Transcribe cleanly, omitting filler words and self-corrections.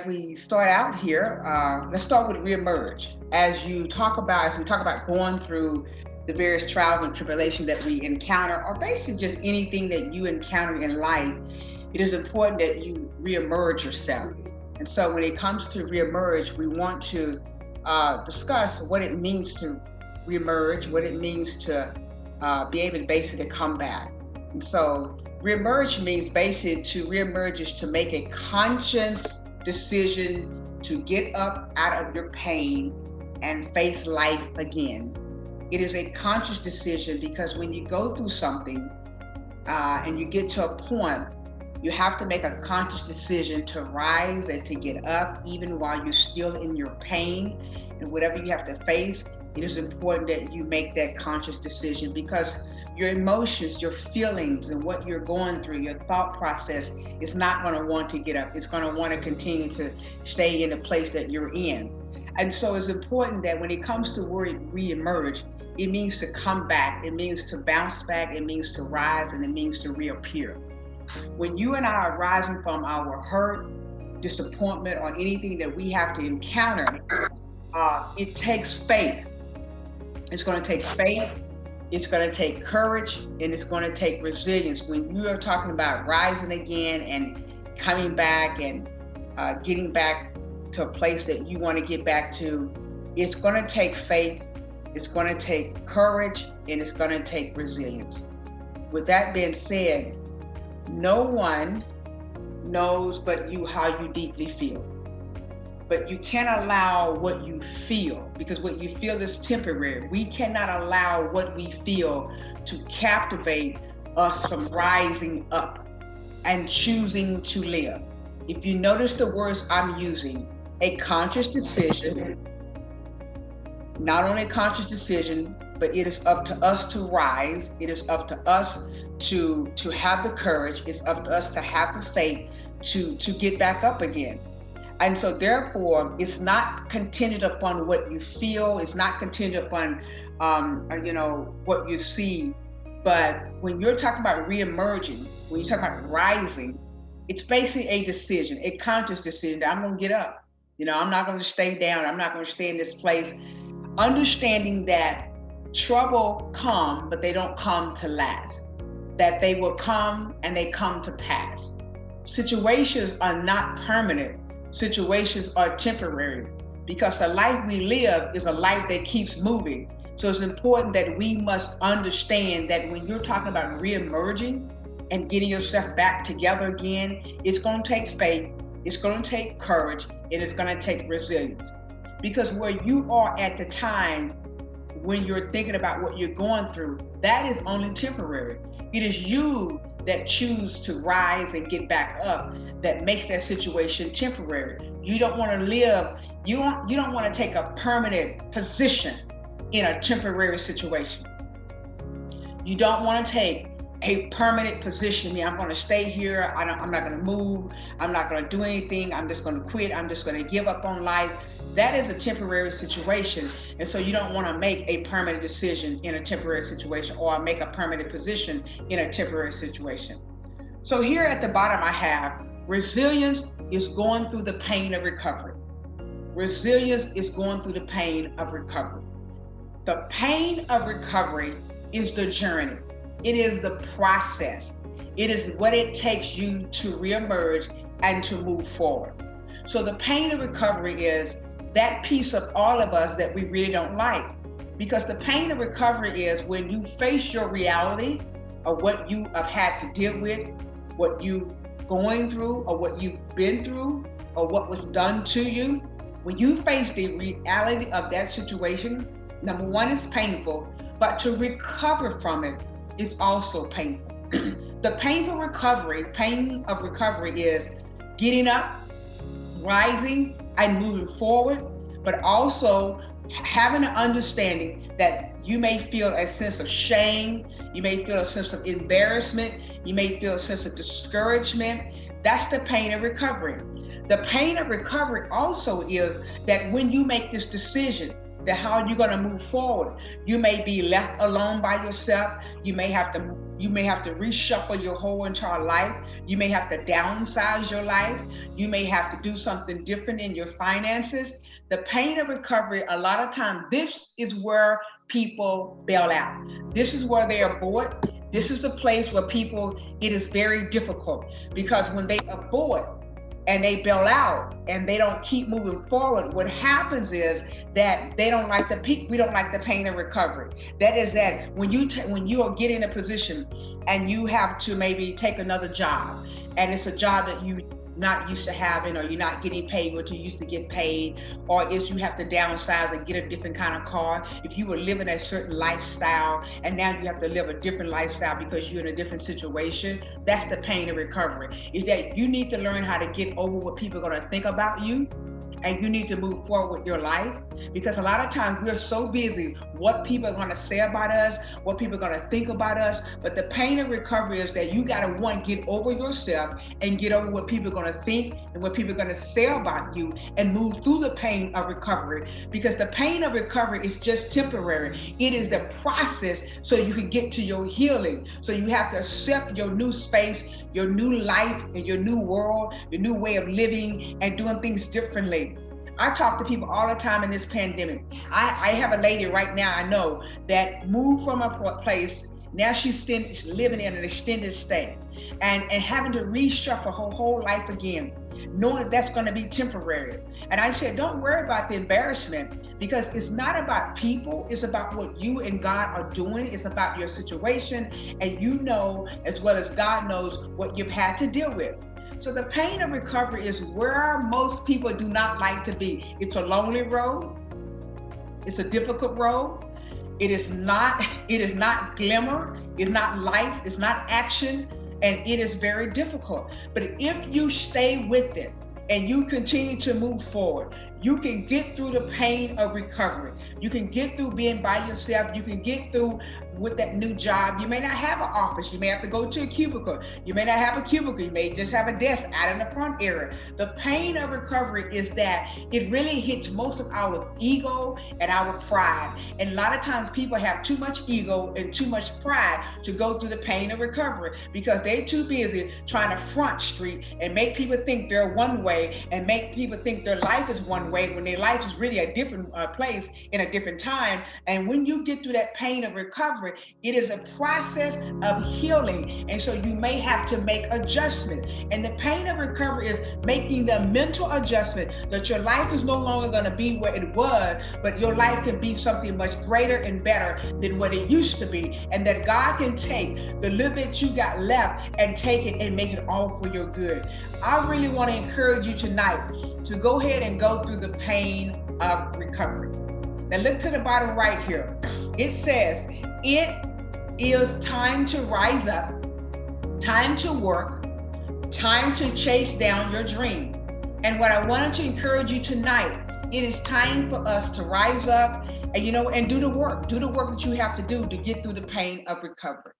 as we start out here, let's start with reemerge. As we talk about going through the various trials and tribulations that we encounter, or basically just anything that you encounter in life, it is important that you reemerge yourself. And so when it comes to reemerge, we want to discuss what it means to reemerge, what it means to be able to basically come back. And so reemerge means basically to reemerge is to make a conscious decision to get up out of your pain and face life again. It is a conscious decision because when you go through something and you get to a point, you have to make a conscious decision to rise and to get up even while you're still in your pain and whatever you have to face. It is important that you make that conscious decision because your emotions, your feelings, and what you're going through, your thought process is not going to want to get up. It's going to want to continue to stay in the place that you're in. And so it's important that when it comes to word reemerge, it means to come back, it means to bounce back, it means to rise, and it means to reappear. When you and I are rising from our hurt, disappointment, or anything that we have to encounter, it takes faith. It's going to take faith, it's going to take courage, and it's going to take resilience. When you are talking about rising again and coming back and getting back to a place that you want to get back to, it's going to take faith, it's going to take courage, and it's going to take resilience. With that being said, no one knows but you how you deeply feel. But you can't allow what you feel, because what you feel is temporary. We cannot allow what we feel to captivate us from rising up and choosing to live. If you notice the words I'm using, a conscious decision, not only a conscious decision, but it is up to us to rise. It is up to us to have the courage. It's up to us to have the faith to get back up again. And so therefore, it's not contingent upon what you feel. It's not contingent upon, what you see. But when you're talking about reemerging, when you're talking about rising, it's basically a decision, a conscious decision that I'm going to get up. I'm not going to stay down. I'm not going to stay in this place. Understanding that trouble come, but they don't come to last. That they will come and they come to pass. Situations are not permanent. Situations are temporary because the life we live is a life that keeps moving. So it's important that we must understand that when you're talking about reemerging and getting yourself back together again, it's going to take faith, it's going to take courage, and it's going to take resilience. Because where you are at the time when you're thinking about what you're going through, that is only temporary. It is you that choose to rise and get back up that makes that situation temporary. You don't want to live, you don't want to take a permanent position in a temporary situation. You don't want to take a permanent position. I'm going to stay here. I'm not going to move. I'm not going to do anything. I'm just going to quit. I'm just going to give up on life. That is a temporary situation. And so you don't want to make a permanent decision in a temporary situation or make a permanent position in a temporary situation. So here at the bottom I have, resilience is going through the pain of recovery. Resilience is going through the pain of recovery. The pain of recovery is the journey. It is the process. It is what it takes you to reemerge and to move forward. So the pain of recovery is that piece of all of us that we really don't like. Because the pain of recovery is when you face your reality of what you have had to deal with, what you going through or what you've been through or what was done to you. When you face the reality of that situation, number one, it's painful, but to recover from it is also painful. The pain of recovery is getting up, rising and moving forward, but also having an understanding that you may feel a sense of shame, you may feel a sense of embarrassment, you may feel a sense of discouragement. That's the pain of recovery. The pain of recovery also is that when you make this decision, that how you're going to move forward, you may be left alone by yourself. You may have to You may have to reshuffle your whole entire life. You may have to downsize your life. You may have to do something different in your finances. The pain of recovery, a lot of times, this is where people bail out. This is where they abort. This is the place where people, it is very difficult, because when they abort and they bail out and they don't keep moving forward, what happens is that they don't like we don't like the pain of recovery. That is that when you are getting in a position and you have to maybe take another job, and it's a job that you not used to having, or you're not getting paid what you used to get paid, or is you have to downsize and get a different kind of car. If you were living a certain lifestyle and now you have to live a different lifestyle because you're in a different situation, that's the pain of recovery. Is that you need to learn how to get over what people are going to think about you, and you need to move forward with your life, because a lot of times we're so busy what people are going to say about us, what people are going to think about us. But the pain of recovery is that you got to get over yourself and get over what people are going to think and what people are going to say about you, and move through the pain of recovery, because the pain of recovery is just temporary. It is the process so you can get to your healing. So you have to accept your new space, your new life, and your new world, your new way of living and doing things differently. I talk to people all the time in this pandemic. I have a lady right now I know that moved from a place. Now she's living in an extended stay and having to reshuffle her whole life again, knowing that that's going to be temporary. And I said, don't worry about the embarrassment, because it's not about people. It's about what you and God are doing. It's about your situation. And you know, as well as God knows, what you've had to deal with. So the pain of recovery is where most people do not like to be. It's a lonely road. It's a difficult road. It is not glimmer. It's not life. It's not action. And it is very difficult. But if you stay with it and you continue to move forward, you can get through the pain of recovery. You can get through being by yourself. You can get through with that new job. You may not have an office. You may have to go to a cubicle. You may not have a cubicle. You may just have a desk out in the front area. The pain of recovery is that it really hits most of our ego and our pride. And a lot of times people have too much ego and too much pride to go through the pain of recovery, because they're too busy trying to front street and make people think they're one way and make people think their life is one way when their life is really a different place in a different time. And when you get through that pain of recovery, it is a process of healing. And so you may have to make adjustment. And the pain of recovery is making the mental adjustment that your life is no longer going to be where it was, but your life can be something much greater and better than what it used to be. And that God can take the little bit you got left and take it and make it all for your good. I really want to encourage you tonight to go ahead and go through the pain of recovery. Now look to the bottom right here. It says, it is time to rise up, time to work, time to chase down your dream. And what I wanted to encourage you tonight, it is time for us to rise up and do the work that you have to do to get through the pain of recovery.